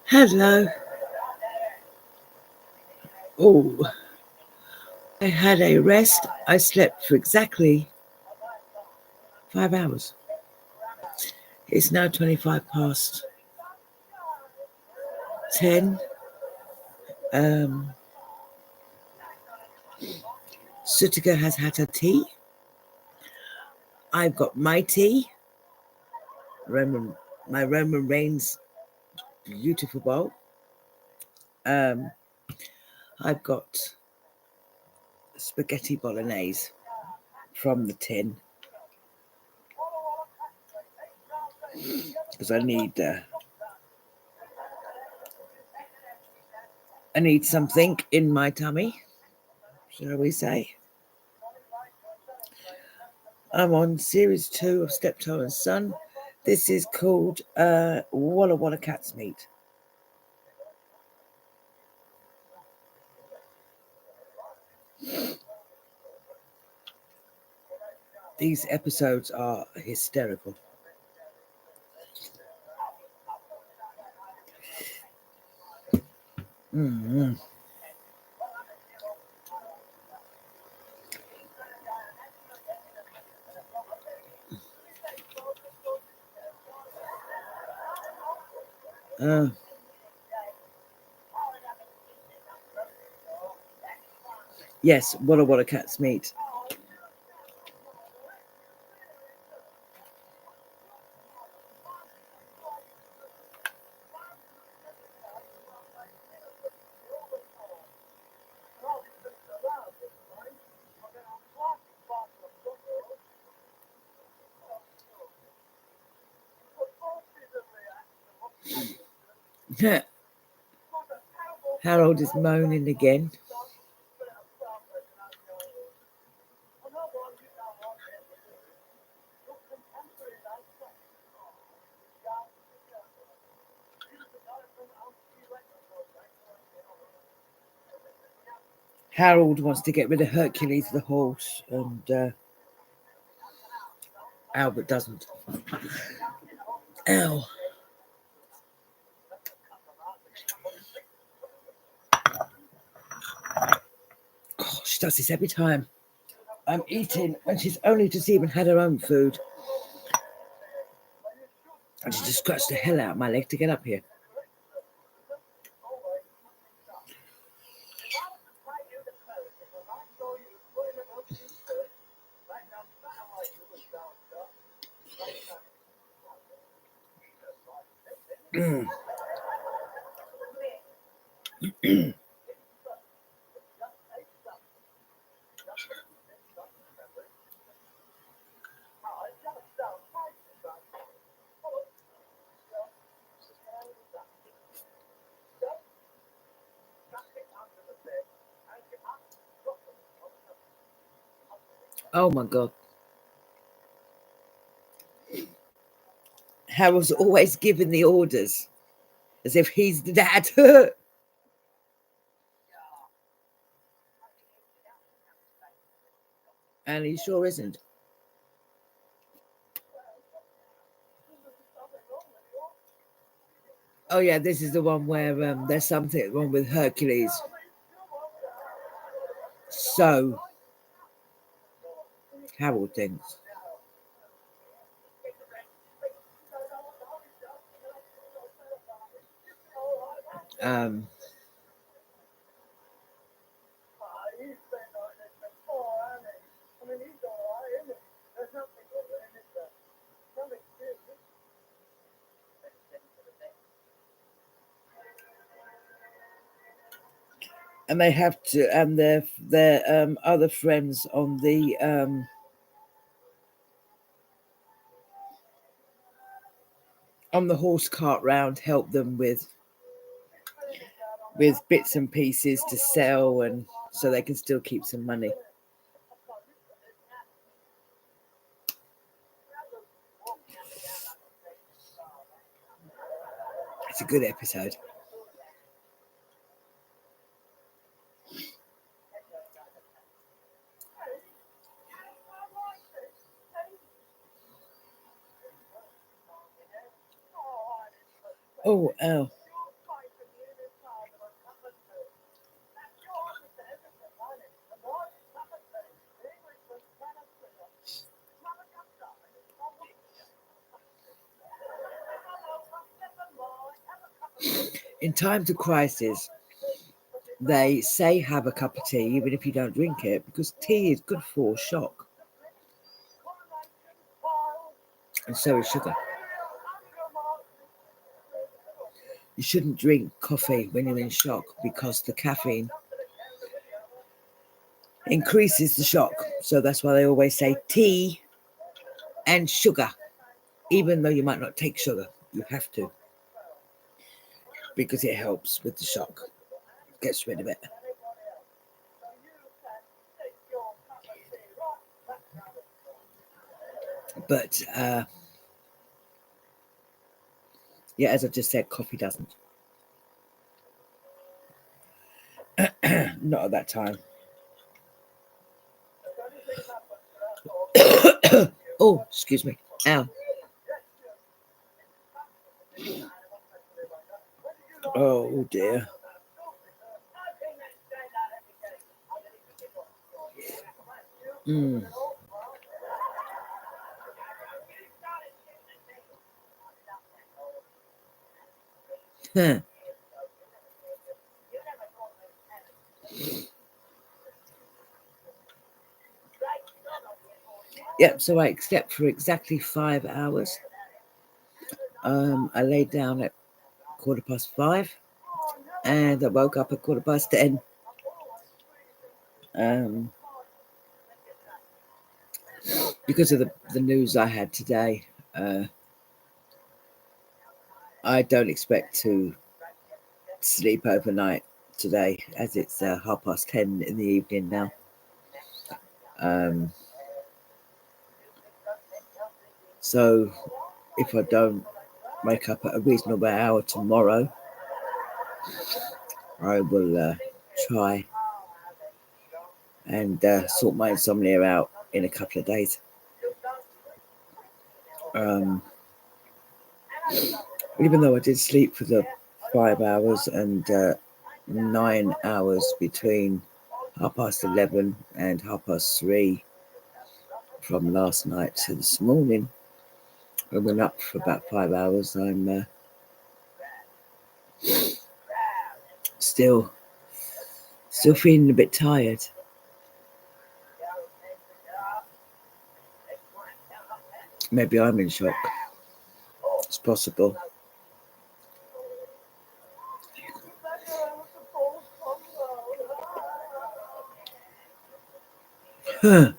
Hello. Oh, I had a rest. I slept for exactly 5 hours. It's now 25 past 10. Sutika has had her tea. I've got my tea. My Roman Reigns beautiful bowl. I've got spaghetti bolognese from the tin because I need something in my tummy, shall we say. I'm on series 2 of Steptoe and Son. This is called Walla Walla Cat's Meat. These episodes are hysterical. Mm-hmm. Yes, Walla Walla Cat's Meat. Harold is moaning again. Harold wants to get rid of Hercules the horse, and Albert doesn't. Ow. Oh, she does this every time. I'm eating when she's only just even had her own food. And she just scratched the hell out of my leg to get up here. Oh my God. Harold's always giving the orders as if he's the dad. And he sure isn't. Oh yeah, this is the one where there's something wrong with Hercules. So Harold thinks. And they have to, and their other friends on the horse cart round help them with bits and pieces to sell, and so they can still keep some money. It's a good episode. Oh, ow. In times of crisis, they say have a cup of tea, even if you don't drink it, because tea is good for shock. And so is sugar. You shouldn't drink coffee when you're in shock because the caffeine increases the shock. So that's why they always say tea and sugar. Even though you might not take sugar, you have to. Because it helps with the shock. Gets rid of it. But yeah, as I just said, coffee doesn't. Not at that time. Oh, excuse me. Ow. Oh dear. Mm. Huh. Yep, so I slept for exactly 5 hours. I laid down at 5:15 and I woke up at 10:15. Because of the news I had today, I don't expect to sleep overnight today, as it's 10:30 in the evening now. So if I don't wake up at a reasonable hour tomorrow, I will try and sort my insomnia out in a couple of days. Even though I did sleep for the 5 hours and 9 hours between 11:30 and 3:30 from last night to this morning, I went up for about 5 hours. I'm still feeling a bit tired. Maybe I'm in shock. It's possible. Huh.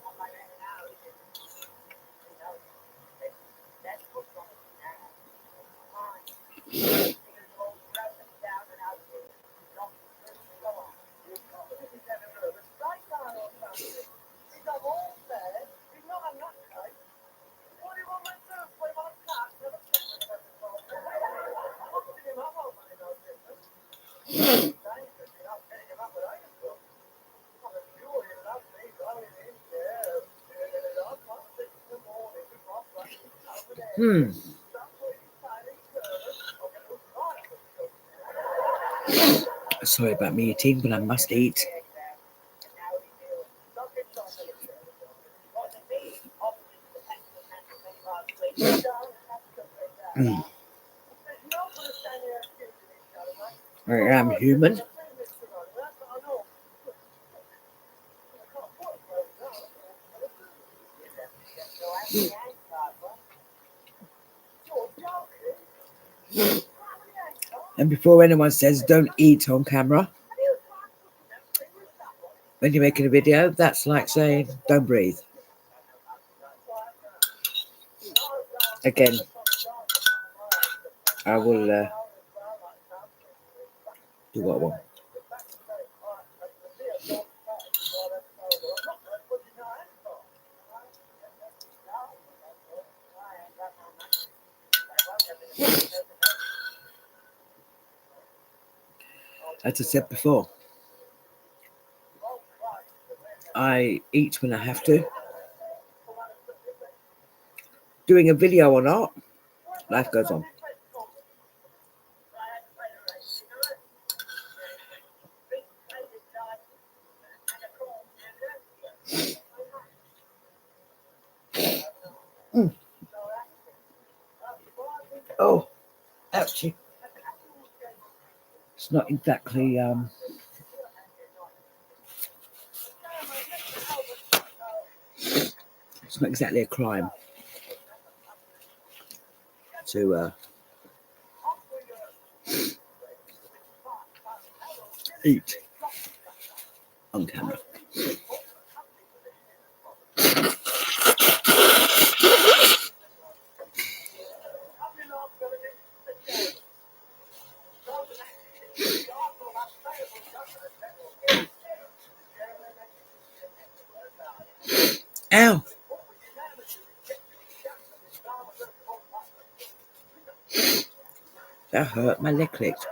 Sorry about me eating, but I must eat. I am human. And before anyone says don't eat on camera, when you're making a video, that's like saying don't breathe. Again, I will do what I want. As I said before, I eat when I have to. Doing a video or not, life goes on. Mm. Oh, ouchie. It's not exactly it's not exactly a crime to eat on camera. Ow! That hurt. My leg clicked.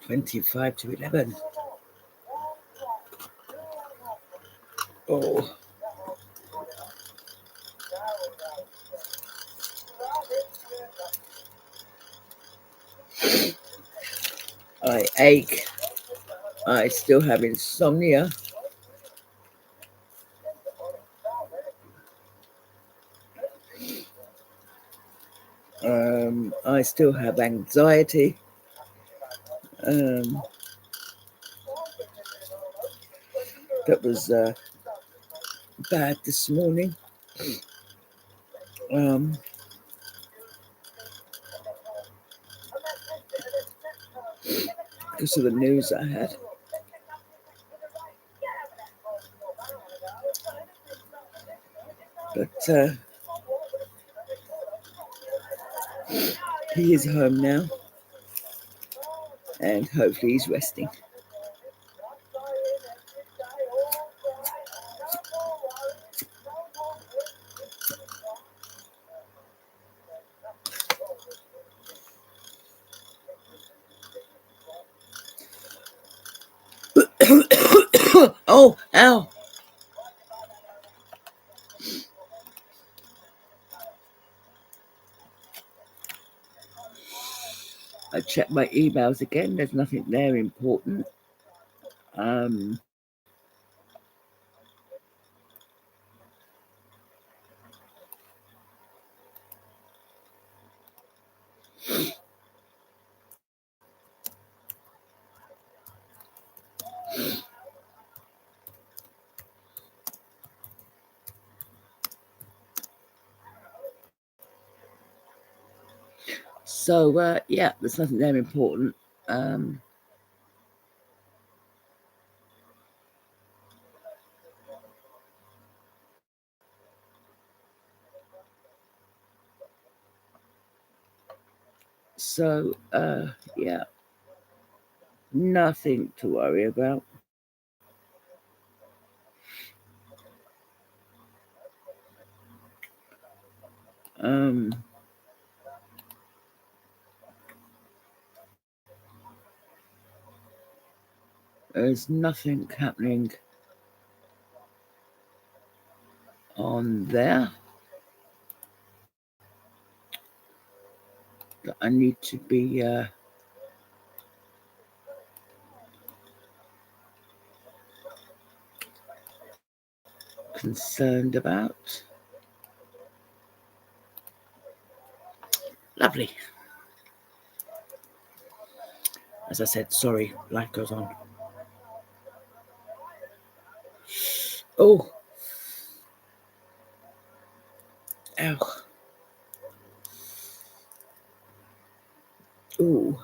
$25-11. Oh, I ache. I still have insomnia. I still have anxiety. That was bad this morning. Because of the news I had. But he is home now, and hopefully he's resting. Oh, ow. I checked my emails again. There's nothing there important. So, yeah, there's nothing there important. So, yeah, nothing to worry about. There's nothing happening on there that I need to be concerned about. Lovely. As I said, sorry, life goes on. Oh. Ow. Ooh.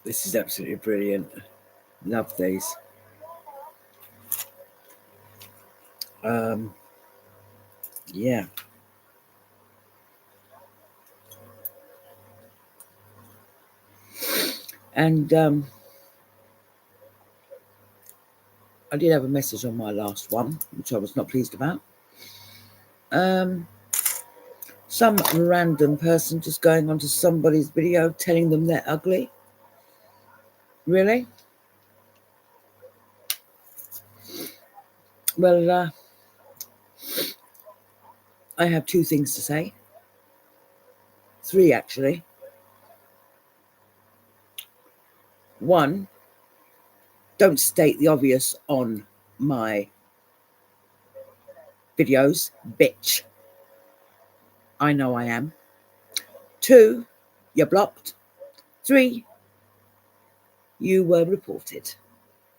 This is absolutely brilliant. Love these. Yeah. And I did have a message on my last one, which I was not pleased about. Some random person just going onto somebody's video telling them they're ugly. Really? Well, I have two things to say. Three, actually. One, don't state the obvious on my videos, bitch. I know I am. Two, you're blocked. Three, you were reported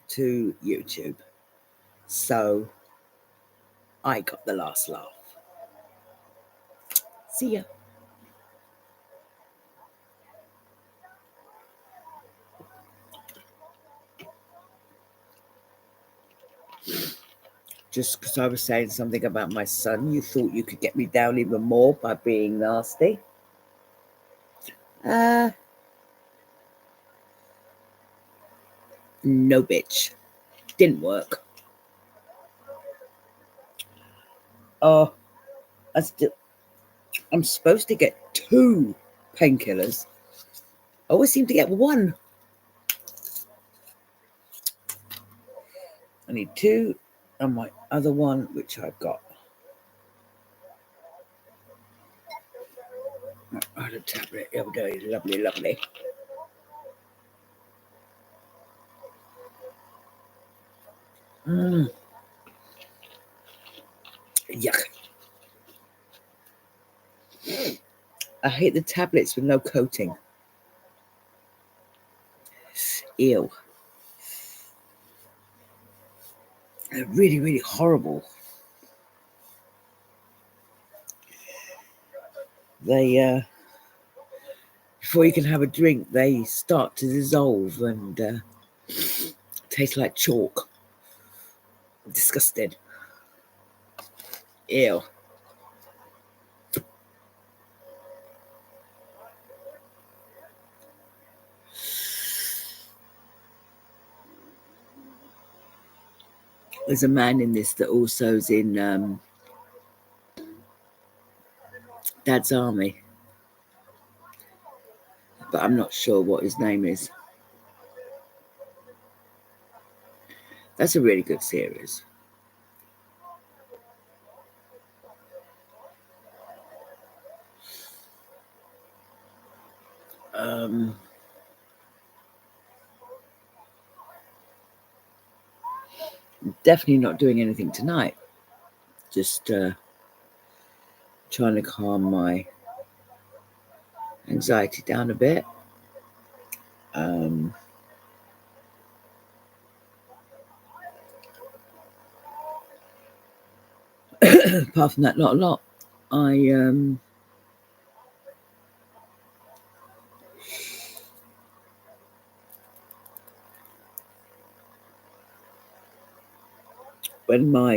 to YouTube. So I got the last laugh. See ya. Just because I was saying something about my son, you thought you could get me down even more by being nasty? No, bitch. Didn't work. Oh, I'm supposed to get 2 painkillers. I always seem to get 1. I need 2, and my other one, which I've got. Oh, the tablet. Here we go. Lovely, lovely. Yuck. I hate the tablets with no coating. Ew. They're really, really horrible. They, before you can have a drink, they start to dissolve and taste like chalk. Disgusting. Ew. There's a man in this that also is in Dad's Army, but I'm not sure what his name is. That's a really good series. Definitely not doing anything tonight. Just trying to calm my anxiety down a bit. Apart from that, not a lot. When my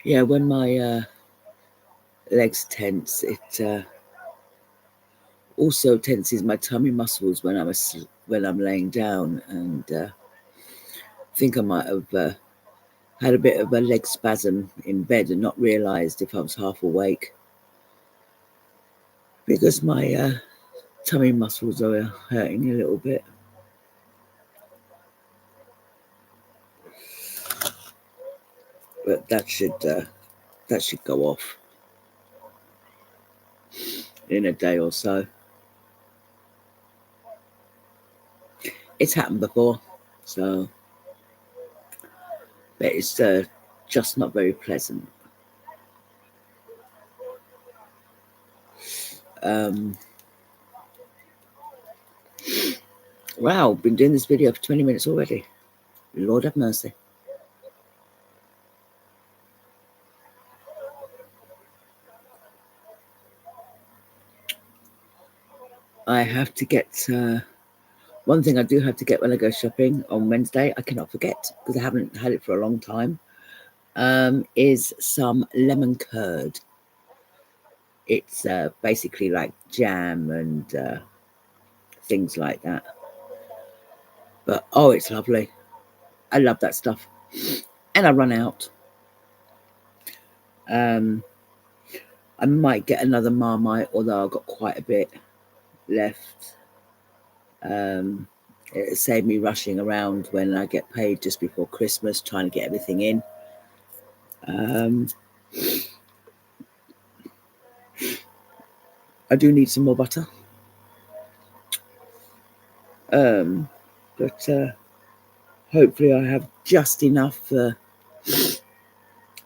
when my legs tense, it also tenses my tummy muscles when I'm laying down, and I think I might have had a bit of a leg spasm in bed and not realised if I was half awake, because my tummy muscles are hurting a little bit. But that should go off in a day or so. It's happened before, so, but it's just not very pleasant. Wow, been doing this video for 20 minutes already. Lord have mercy. I have to get One thing I do have to get when I go shopping on Wednesday, I cannot forget because I haven't had it for a long time, is some lemon curd. It's basically like jam and things like that. But oh, it's lovely. I love that stuff. And I run out. I might get another Marmite, although I've got quite a bit left. It saved me rushing around when I get paid just before Christmas, trying to get everything in. I do need some more butter. But hopefully I have just enough for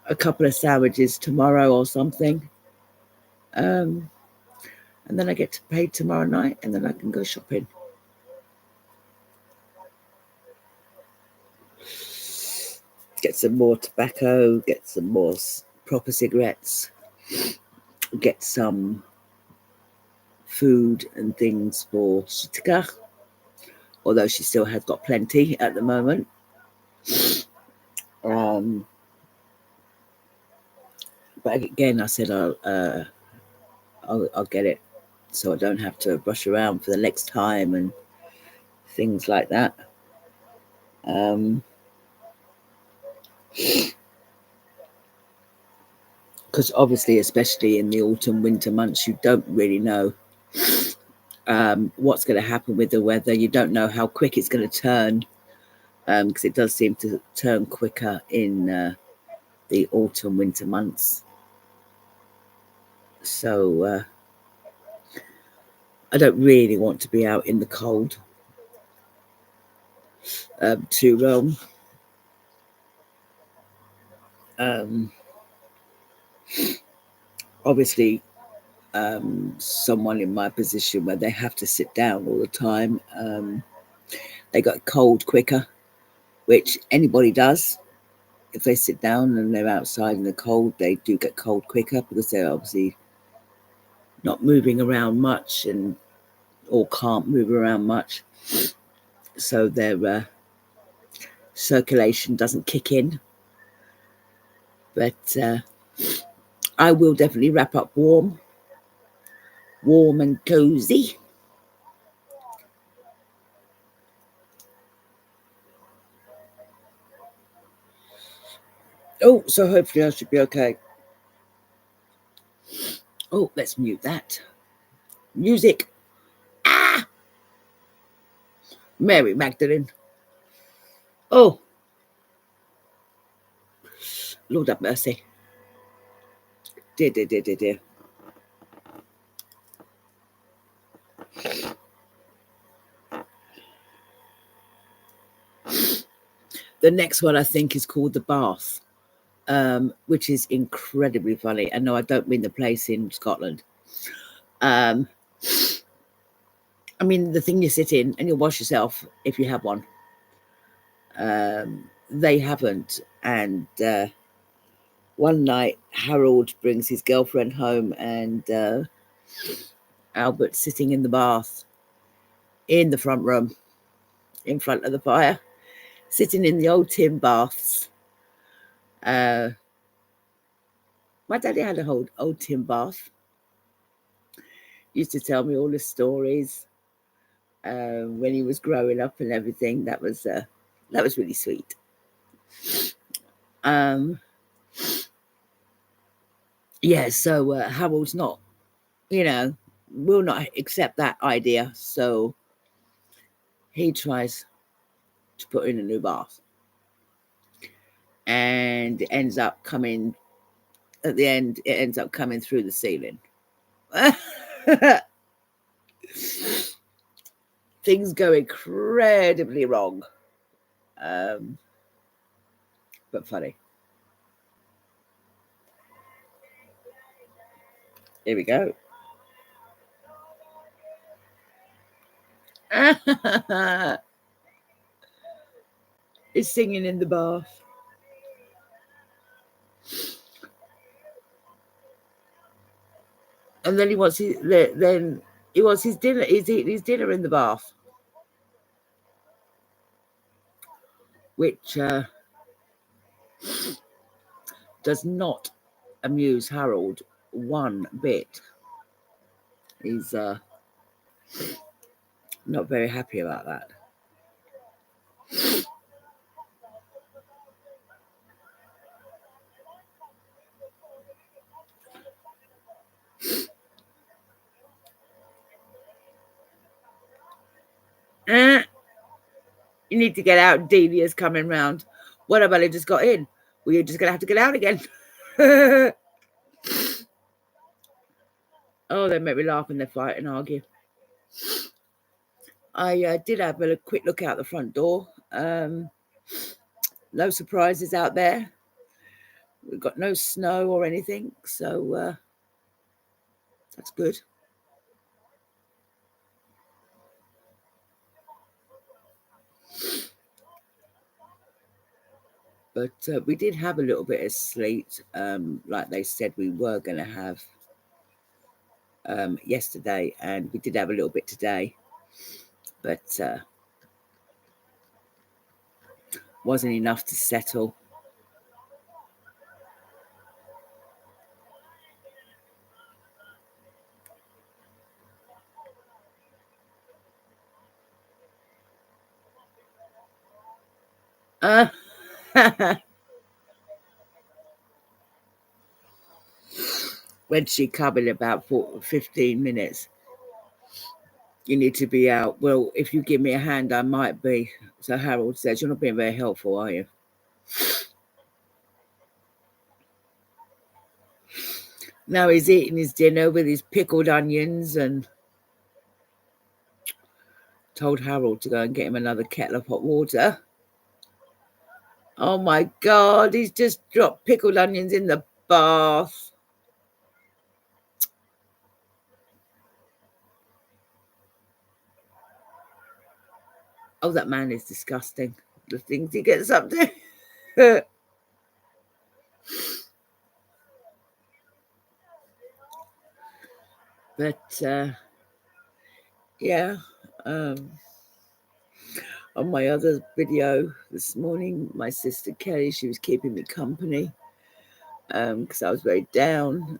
a couple of sandwiches tomorrow or something. And then I get paid tomorrow night and then I can go shopping. Get some more tobacco, get some more proper cigarettes, get some food and things for Shitika, although she still has got plenty at the moment. But again, I said I'll get it so I don't have to rush around for the next time and things like that. Because obviously, especially in the autumn, winter months, you don't really know what's going to happen with the weather. You don't know how quick it's going to turn, because it does seem to turn quicker in the autumn, winter months. So I don't really want to be out in the cold too long. Obviously, someone in my position where they have to sit down all the time, they got cold quicker, which anybody does. If they sit down and they're outside in the cold, they do get cold quicker because they're obviously not moving around much and or can't move around much. So their circulation doesn't kick in. But I will definitely wrap up warm and cozy. Oh, so hopefully I should be okay. Oh, let's mute that. Music. Ah! Mary Magdalene. Oh, Lord have mercy. Dear. The next one I think is called The Bath, which is incredibly funny. And no, I don't mean the place in Scotland. I mean the thing you sit in and you wash yourself if you have one. They haven't. And one night, Harold brings his girlfriend home and Albert's sitting in the bath in the front room, in front of the fire, sitting in the old tin baths. My daddy had a old tin bath. Used to tell me all the stories when he was growing up and everything. That was really sweet. Yeah, so Harold's not, will not accept that idea. So he tries to put in a new bath. And it ends up coming, at the end, it ends up coming through the ceiling. Things go incredibly wrong. But funny. Here we go. He's singing in the bath. And then he wants his dinner. He's eating his dinner in the bath. which does not amuse Harold one bit. He's not very happy about that. You need to get out. Delia's coming round. What about it just got in? Well, you're just going to have to get out again. Oh, they make me laugh when they fight and argue. I did have a quick look out the front door. No surprises out there. We've got no snow or anything, so that's good. But we did have a little bit of sleet, like they said we were going to have yesterday, and we did have a little bit today, but wasn't enough to settle. When she come in about 15 minutes, you need to be out. Well, if you give me a hand, I might be. So Harold says, you're not being very helpful, are you? Now he's eating his dinner with his pickled onions and told Harold to go and get him another kettle of hot water. Oh my God, he's just dropped pickled onions in the bath. Oh, that man is disgusting. The things he gets up to. But yeah, on my other video this morning, my sister Kelly, she was keeping me company because I was very down.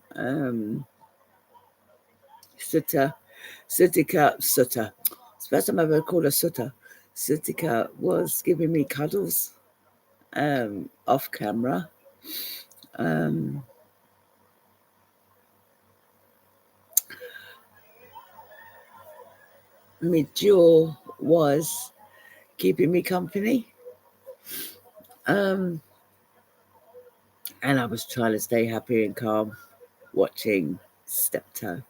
Sutika. It's the first time I've ever called her Sutta. Sutika was giving me cuddles off camera. Mijor was keeping me company. And I was trying to stay happy and calm watching Steptoe.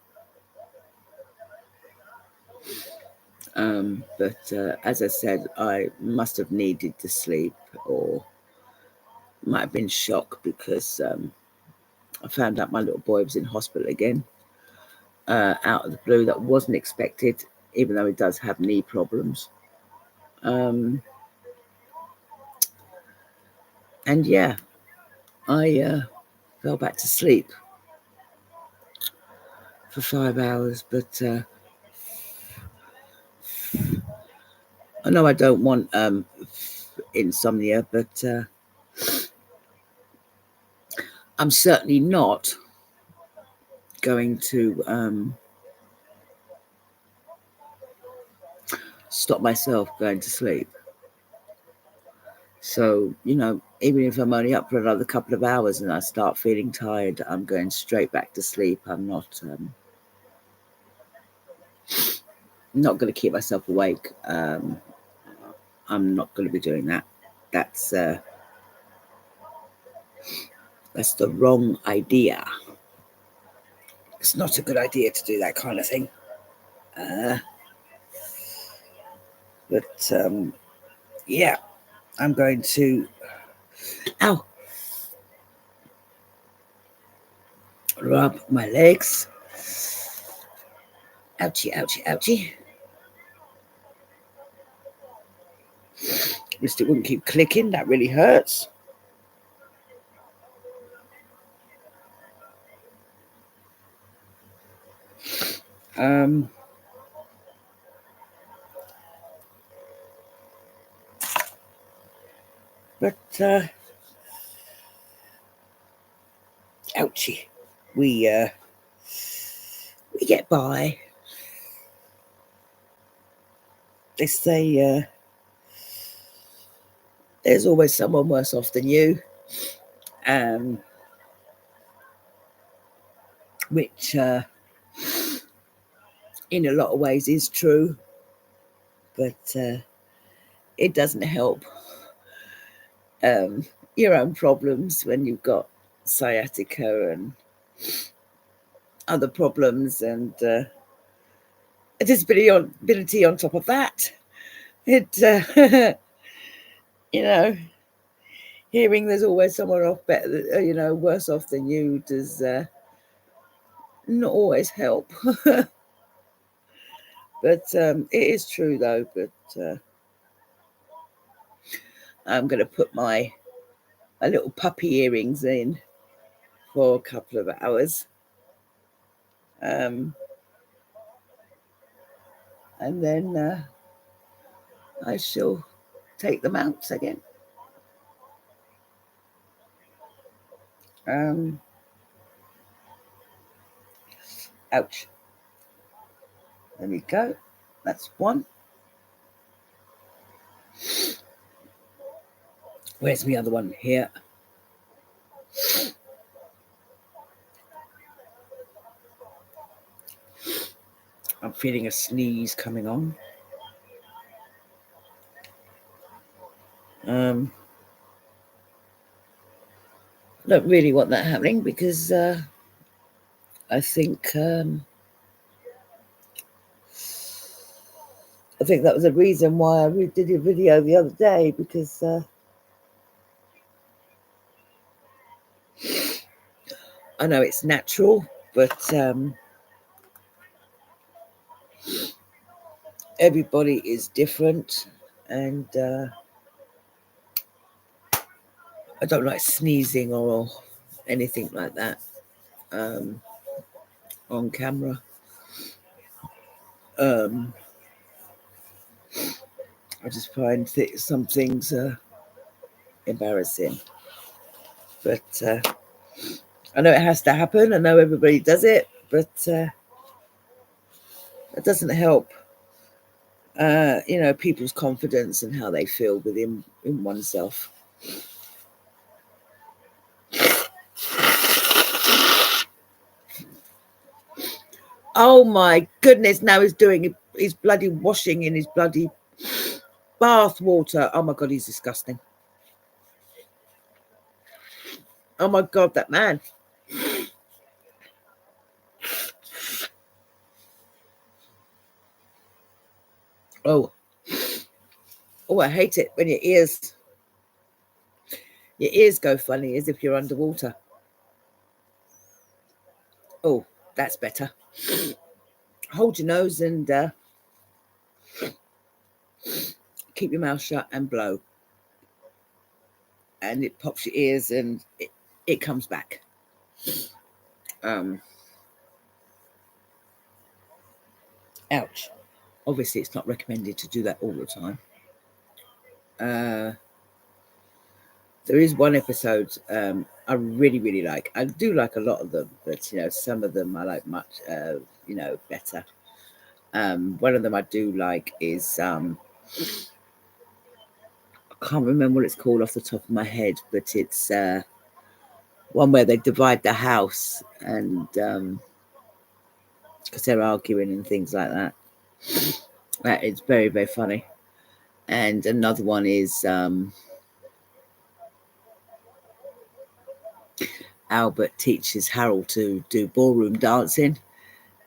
But as I said, I must have needed to sleep, or might have been shocked because I found out my little boy was in hospital again out of the blue. That wasn't expected, even though he does have knee problems. And yeah, I fell back to sleep for 5 hours, but I know I don't want insomnia, but I'm certainly not going to stop myself going to sleep. So, even if I'm only up for another couple of hours and I start feeling tired, I'm going straight back to sleep. I'm not going to keep myself awake. I'm not going to be doing that. That's the wrong idea. It's not a good idea to do that kind of thing. But yeah, I'm going to rub my legs. Ouchie, ouchie, ouchie. At least it wouldn't keep clicking. That really hurts. But ouchie, we get by. They say there's always someone worse off than you, which in a lot of ways is true, but it doesn't help your own problems when you've got sciatica and other problems and a disability on top of that. It, you know, hearing there's always someone off better, worse off than you does not always help. But it is true though. But I'm going to put my little puppy earrings in for a couple of hours. And then I shall take them out again. Ouch. There we go. That's one. Where's the other one? Here. I'm feeling a sneeze coming on. I don't really want that happening because I think that was the reason why I did a video the other day, because I know it's natural, but everybody is different, and I don't like sneezing or anything like that on camera. I just find some things embarrassing, but I know it has to happen. I know everybody does it, but it doesn't help people's confidence and how they feel within oneself. Oh my goodness, now he's doing his bloody washing in his bloody bath water. Oh my God, he's disgusting. Oh my God, that man. Oh, I hate it when your ears go funny as if you're underwater. Oh, that's better. Hold your nose and keep your mouth shut and blow. And it pops your ears and it comes back. Ouch. Obviously, it's not recommended to do that all the time. There is one episode I really, really like. I do like a lot of them, but some of them I like much, better. One of them I do like is I can't remember what it's called off the top of my head, but it's one where they divide the house and because they're arguing and things like that. That is very, very funny. And another one is Albert teaches Harold to do ballroom dancing,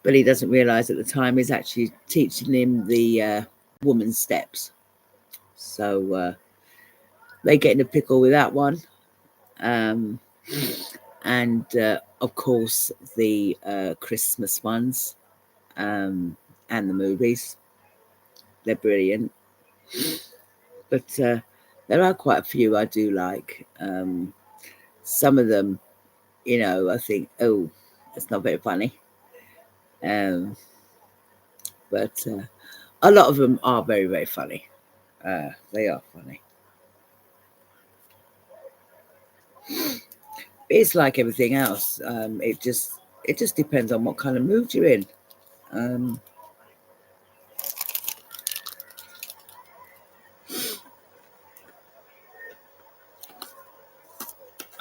but he doesn't realize at the time he's actually teaching him the woman's steps. So they get in a pickle with that one. And of course the Christmas ones and the movies, they're brilliant. But there are quite a few I do like. Some of them, I think, oh, that's not very funny. But a lot of them are very, very funny. They are funny. It's like everything else. It just depends on what kind of mood you're in.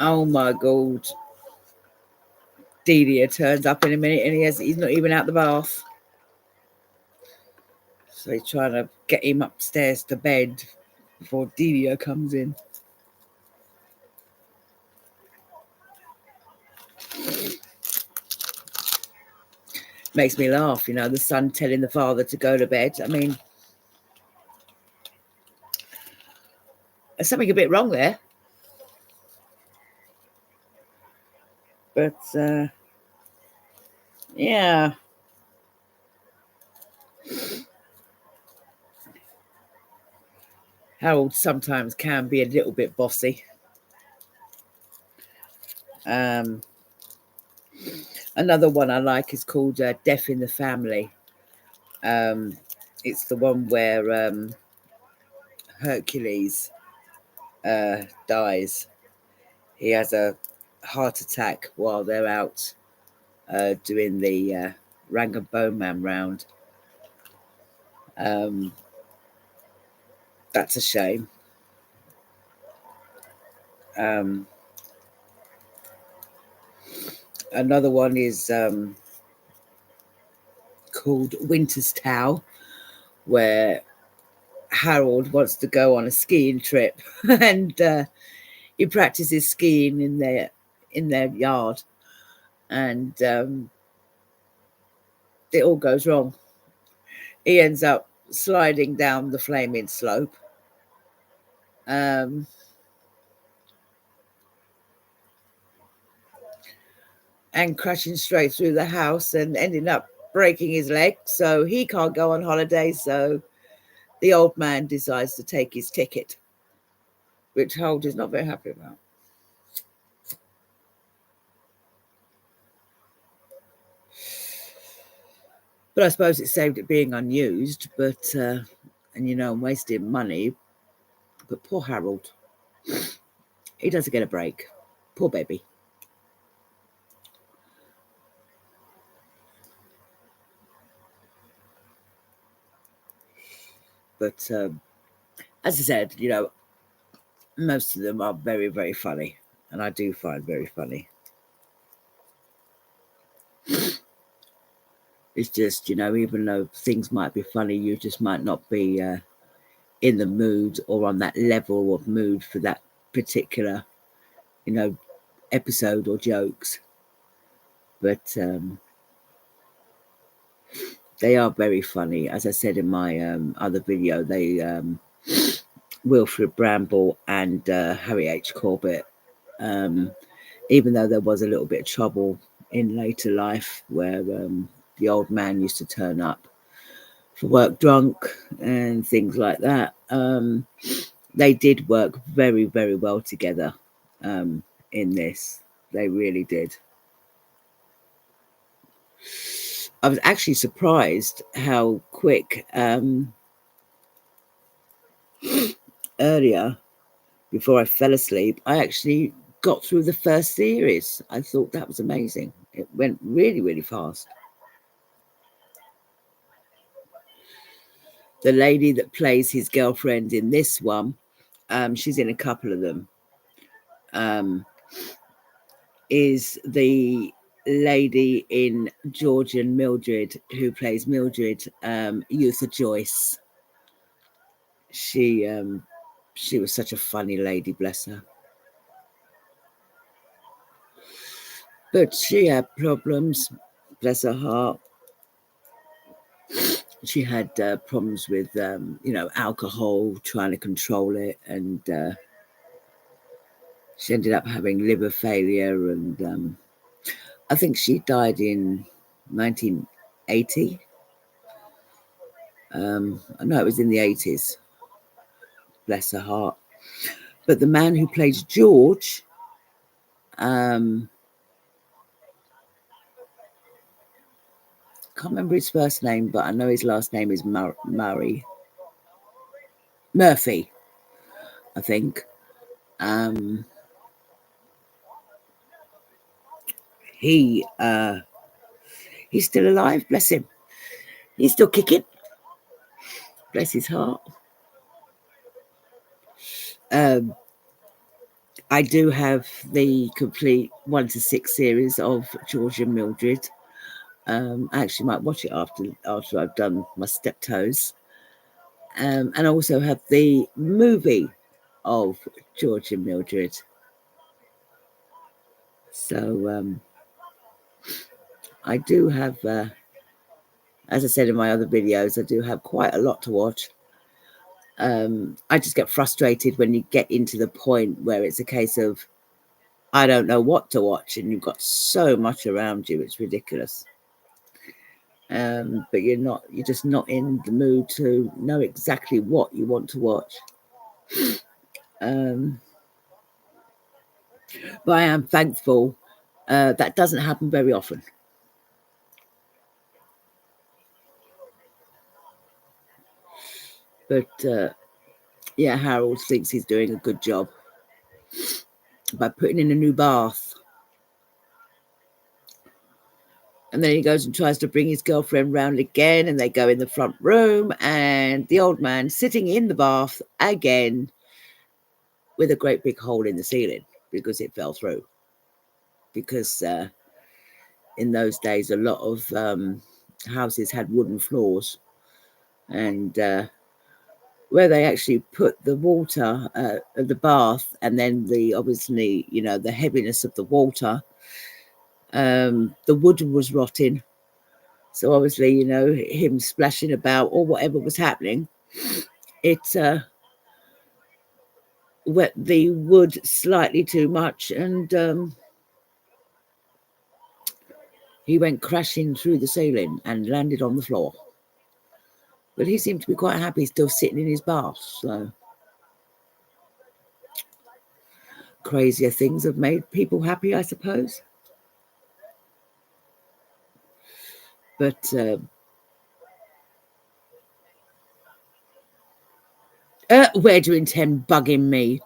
Oh my God. Delia turns up in a minute and he's not even out the bath. So he's trying to get him upstairs to bed before Delia comes in. Makes me laugh, the son telling the father to go to bed. I mean, there's something a bit wrong there. But, yeah. Harold sometimes can be a little bit bossy. Another one I like is called Death in the Family. It's the one where Hercules dies. He has a heart attack while they're out doing the Rangabowman round. That's a shame. Another one is called Winter's Towel, where Harold wants to go on a skiing trip and he practices skiing in their yard, and it all goes wrong. He ends up sliding down the flaming slope. And crashing straight through the house and ending up breaking his leg. So he can't go on holiday. So the old man decides to take his ticket, which Harold is not very happy about. But I suppose it saved it being unused, but and wasting money. But poor Harold, he doesn't get a break. Poor baby. But as I said, most of them are very, very funny, and I do find very funny. It's just, even though things might be funny, you just might not be in the mood or on that level of mood for that particular, episode or jokes. But they are very funny. As I said in my other video, they Wilfred Bramble and Harry H. Corbett, even though there was a little bit of trouble in later life where the old man used to turn up for work drunk and things like that, they did work very, very well together in this. They really did. I was actually surprised how quick earlier, before I fell asleep, I actually got through the first series. I thought that was amazing. It went really, really fast. The lady that plays his girlfriend in this one, she's in a couple of them, is the lady in George and Mildred who plays Mildred, Eutha Joyce. She was such a funny lady, bless her. But she had problems, bless her heart. She had problems with, alcohol, trying to control it, and she ended up having liver failure, and I think she died in 1980. No, it was in the 80s. Bless her heart. But the man who plays George, can't remember his first name, but I know his last name is Murphy, I think. He's still alive, bless him. He's still kicking. Bless his heart. I do have the complete 1 to 6 series of George and Mildred. I actually might watch it after I've done my Steptoes. And I also have the movie of George and Mildred. So I do have, as I said in my other videos, I do have quite a lot to watch. I just get frustrated when you get into the point where it's a case of, I don't know what to watch, and you've got so much around you, it's ridiculous. But you're just not in the mood to know exactly what you want to watch. But I am thankful that doesn't happen very often. But yeah, Harold thinks he's doing a good job by putting in a new bath. And then he goes and tries to bring his girlfriend round again, and they go in the front room, and the old man sitting in the bath again with a great big hole in the ceiling because it fell through. Because in those days, a lot of houses had wooden floors, and where they actually put the water of the bath, and then obviously, the heaviness of the water, the wood was rotting. So obviously, him splashing about or whatever was happening, it wet the wood slightly too much, and he went crashing through the ceiling and landed on the floor. But he seemed to be quite happy still sitting in his bath. So crazier things have made people happy, I suppose. But where do you intend bugging me?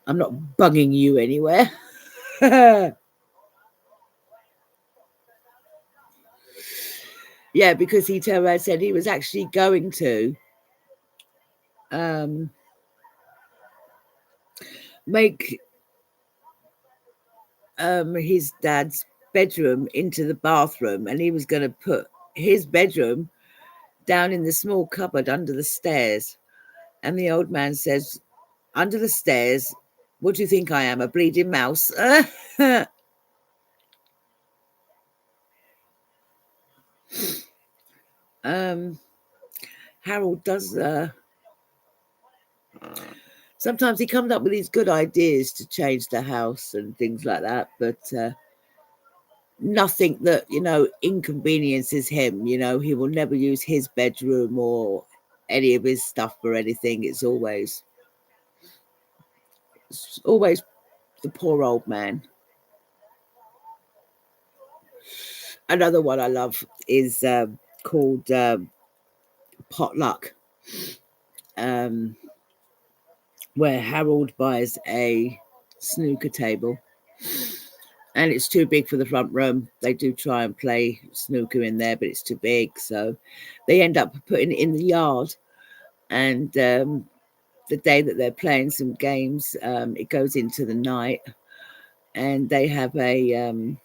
I'm not bugging you anywhere. Yeah, because he said he was actually going to make his dad's bedroom into the bathroom, and he was going to put his bedroom down in the small cupboard under the stairs. And the old man says, under the stairs, what do you think I am, a bleeding mouse? Harold does sometimes he comes up with these good ideas to change the house and things like that, but nothing that inconveniences him. He will never use his bedroom or any of his stuff for anything. It's always the poor old man. Another one I love is called Potluck, where Harold buys a snooker table, and it's too big for the front room. They do try and play snooker in there, but it's too big, so they end up putting it in the yard. And the day that they're playing some games, it goes into the night, and they have a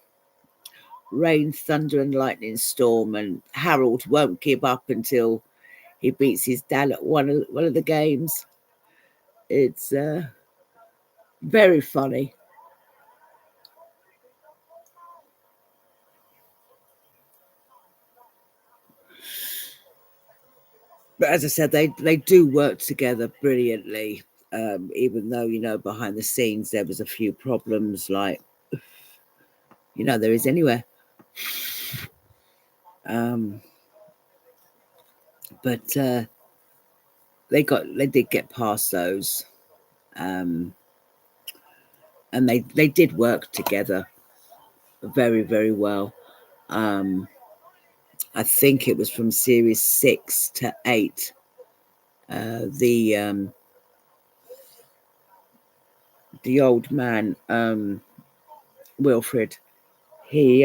rain, thunder, and lightning storm, and Harold won't give up until he beats his dad at one of the games. It's very funny. But as I said, they do work together brilliantly, even though, behind the scenes there was a few problems, like, there is anywhere. But they did get past those. And they did work together very, very well. I think it was from series 6 to 8. The old man, Wilfred, he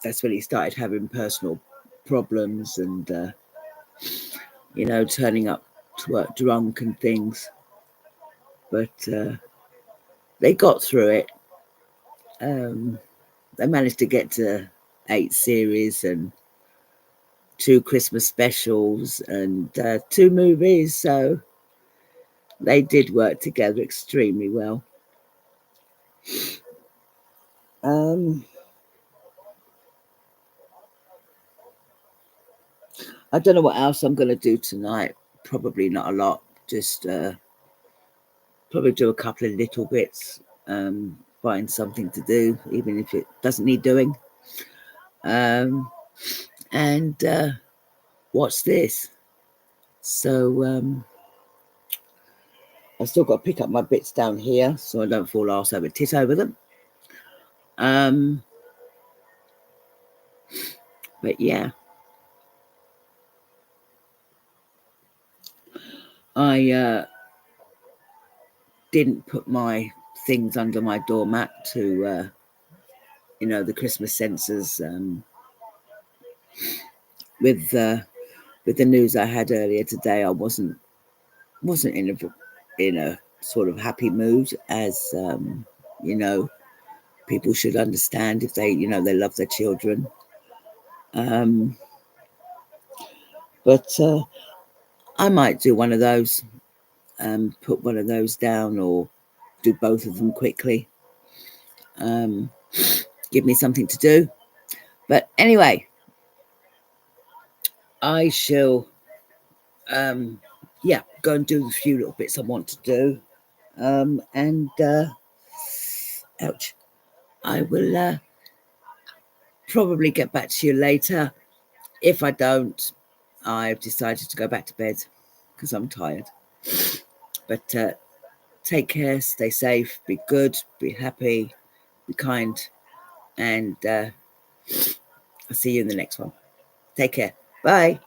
that's when he started having personal problems and turning up to work drunk and things. But they got through it. They managed to get to 8 series and 2 Christmas specials and 2 movies. So they did work together extremely well. I don't know what else I'm going to do tonight. Probably not a lot. Just probably do a couple of little bits. Find something to do, even if it doesn't need doing. And watch this. So I've still got to pick up my bits down here so I don't fall arse over tit over them. But yeah. I didn't put my things under my doormat to, the Christmas censors. With the news I had earlier today, I wasn't in a sort of happy mood, as people should understand if they they love their children. But I might do one of those, put one of those down, or do both of them quickly. Give me something to do. But anyway, I shall go and do the few little bits I want to do. And ouch. I will probably get back to you later. If I don't, I've decided to go back to bed because I'm tired. But take care, stay safe, be good, be happy, be kind, and I'll see you in the next one. Take care. Bye.